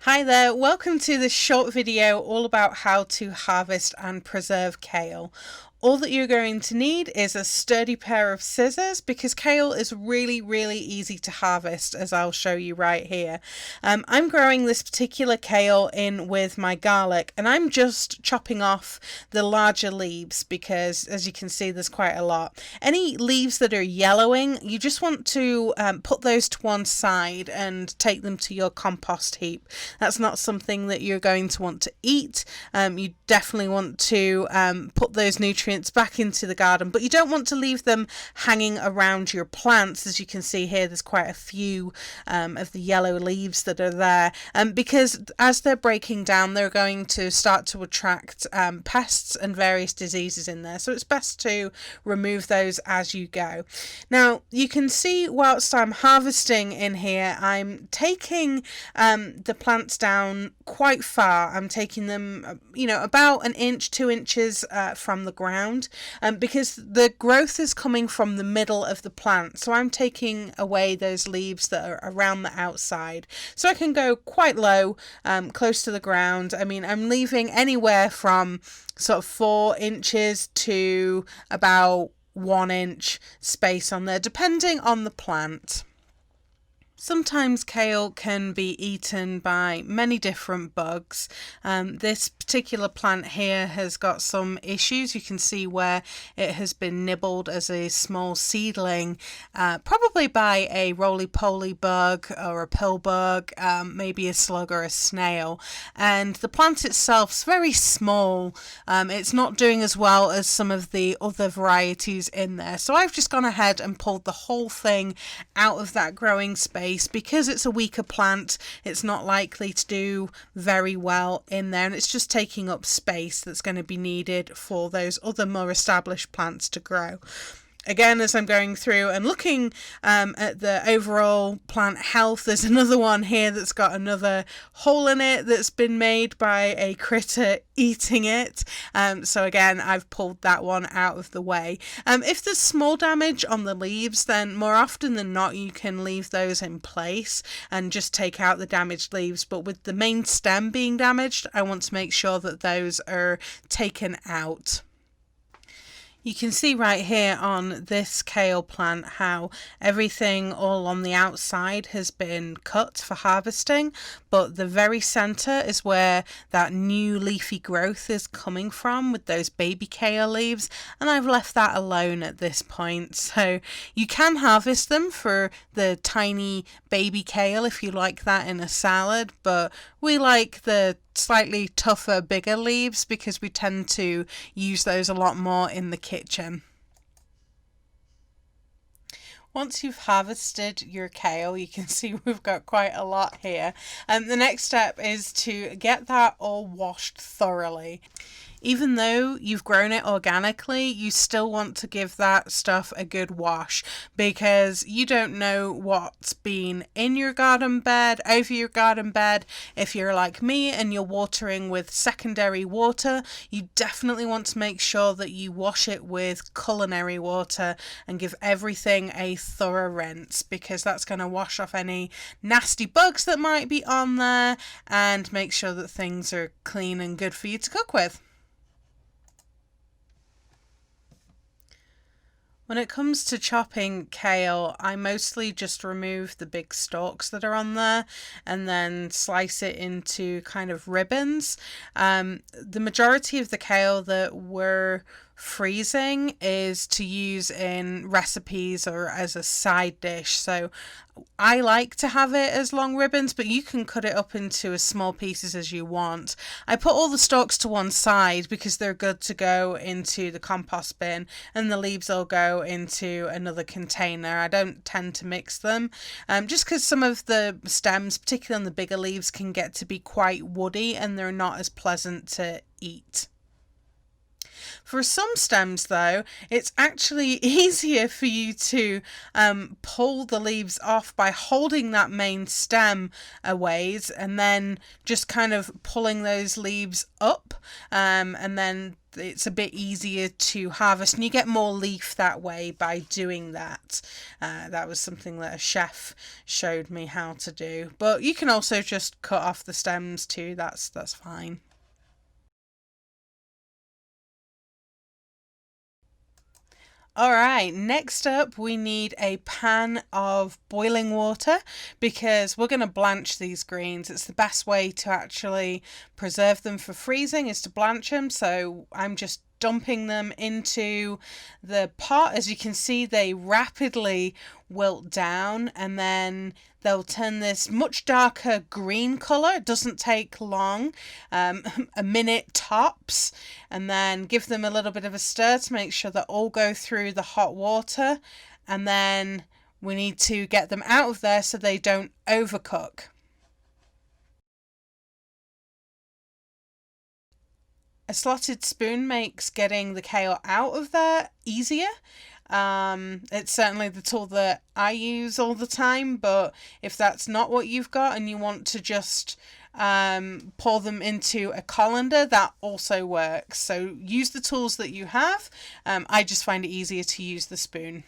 Hi there, welcome to this short video all about how to harvest and preserve kale. All that you're going to need is a sturdy pair of scissors because kale is really easy to harvest, as I'll show you right here. I'm growing this particular kale in with my garlic, and I'm just chopping off the larger leaves because, as you can see, there's quite a lot. Any leaves that are yellowing, you just want to put those to one side and take them to your compost heap. That's not something that you're going to want to eat. You definitely want to put those nutrients back into the garden, but you don't want to leave them hanging around your plants. As you can see here, there's quite a few of the yellow leaves that are there, because as they're breaking down, they're going to start to attract pests and various diseases in there, so it's best to remove those as you go. Now you can see whilst I'm harvesting in here, I'm taking the plants down quite far. I'm taking them about an inch, 2 inches from the ground, because the growth is coming from the middle of the plant, so I'm taking away those leaves that are around the outside, so I can go quite low, close to the ground. I mean, I'm leaving anywhere from sort of 4 inches to about 1 inch space on there, depending on the plant. Sometimes kale can be eaten by many different bugs. This particular plant here has got some issues. You can see where it has been nibbled as a small seedling, probably by a roly-poly bug or a pill bug, maybe a slug or a snail. And the plant itself is very small. It's not doing as well as some of the other varieties in there. So I've just gone ahead and pulled the whole thing out of that growing space. Because it's a weaker plant, it's not likely to do very well in there, and it's just taking up space that's going to be needed for those other more established plants to grow. Again, as I'm going through and looking at the overall plant health, there's another one here that's got another hole in it that's been made by a critter eating it. So again, I've pulled that one out of the way. If there's small damage on the leaves, then more often than not you can leave those in place and just take out the damaged leaves. But with the main stem being damaged, I want to make sure that those are taken out. You can see right here on this kale plant how everything all on the outside has been cut for harvesting, but the very center is where that new leafy growth is coming from with those baby kale leaves, and I've left that alone at this point. So you can harvest them for the tiny baby kale if you like that in a salad, but we like the slightly tougher, bigger leaves because we tend to use those a lot more in the kitchen. Once you've harvested your kale, you can see we've got quite a lot here. The next step is to get that all washed thoroughly. Even though you've grown it organically, you still want to give that stuff a good wash because you don't know what's been in your garden bed, over your garden bed. If you're like me and you're watering with secondary water, you definitely want to make sure that you wash it with culinary water and give everything a thorough rinse, because that's going to wash off any nasty bugs that might be on there and make sure that things are clean and good for you to cook with. When it comes to chopping kale, I mostly just remove the big stalks that are on there and then slice it into kind of ribbons. The majority of the kale that we're freezing is to use in recipes or as a side dish, so I like to have it as long ribbons, but you can cut it up into as small pieces as you want. I put all the stalks to one side because they're good to go into the compost bin, and the leaves will go into another container. I don't tend to mix them, just because some of the stems, particularly on the bigger leaves, can get to be quite woody and they're not as pleasant to eat. For some stems, though, it's actually easier for you to pull the leaves off by holding that main stem a ways and then just kind of pulling those leaves up, and then it's a bit easier to harvest, and you get more leaf that way by doing that. That was something that a chef showed me how to do. But you can also just cut off the stems too. That's fine. All right, next up we need a pan of boiling water because we're going to blanch these greens. It's the best way to actually preserve them for freezing is to blanch them. So I'm just dumping them into the pot. As you can see, they rapidly wilt down and then they'll turn this much darker green colour. It doesn't take long, a minute tops, and then give them a little bit of a stir to make sure that all go through the hot water, and then we need to get them out of there so they don't overcook. A slotted spoon makes getting the kale out of there easier. It's certainly the tool that I use all the time, but if that's not what you've got and you want to just pour them into a colander, that also works. So use the tools that you have. I just find it easier to use the spoon.